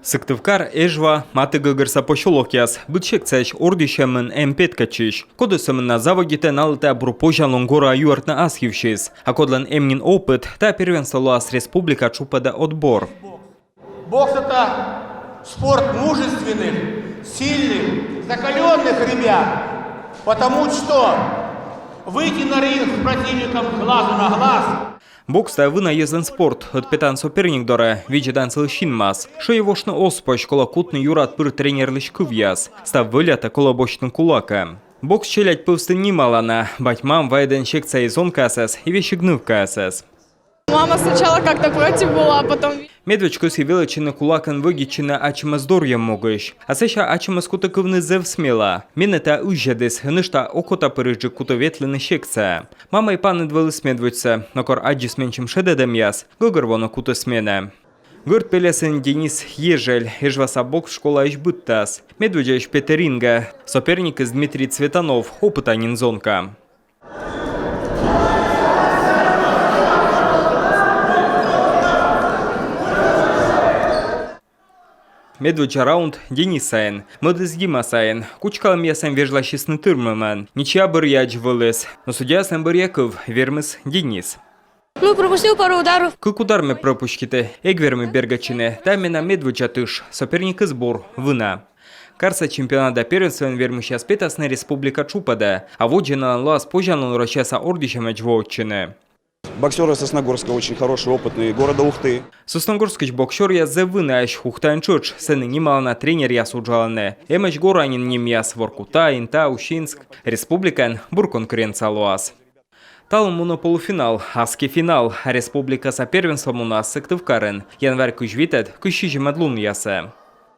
Сыктывкар эжва маты гыгырса пошолокяс, бытшекцеч ордишемын эмпеткачиш. Кодысымын на заводите налыта брупожа лонгора юартна асхившис, а кодлан эмнин опыт та первенствовалась республика чупада отбор. Бокс – это спорт мужественных, сильных, закаленных ребят. Потому что выйти на ринг с противником глазу на глаз. Бокс та вынаезден спорт, от петан соперник доре, виджедан целщинмас. Шо евошны оспоч, кола кутны юрат пыр тренерлыш кывьяс, став вылята кола бочтын кулака. Бокс челять пывстын немалана, батьмам вайден шекца изон касас и вещегныв касас. Мама сначала как-то против была, а потом... Медвечко си величина кулакан вигічина ачима здор'ям могиш. А це ще ачима скутаковни зев сміла. Міне та ужядис, ништа окота переджи кутоветлини шекце. Мама і пане двели смедвуться, нокор аджіс менчим шедедем яс, гогор воно куто смене. Гурт пелесен Денис Ежель, ежваса бокс школа иш буттас. Медведя иш Петеринга, соперник из Дмитрий Цветанов, опытанин зонка. Медведя раунд Денис Саен, модыз Дима Саен, кучкалым ясам вежла шестны тырмымен, ничья бырьяч вылез, но судья сам Бырьяков, вермыз Денис. Ну, пропустил пару ударов. Как ударми пропущите, эгверми бергачине, тамина Медведя тыш, соперник сбор, вына. Карса чемпионата первенствен вермуща спетасна республика Чупада, а воджина лас пожану рочаса ордищем эджвотчине. Боксеры Сосногорска очень хорошие, опытные, города Ухты. Сосногорскич боксер я зевынаешь Ухтанчуч, сыны немална тренер я суджалане. Эмэч горанин ним яс Воркута, Инта, Ущинск, республикан бур конкуренция луас. Талмуна полуфинал, аски финал, а республика сопервенством у нас Сыктывкарен. Январь куч витет, кущижи мадлун ясе.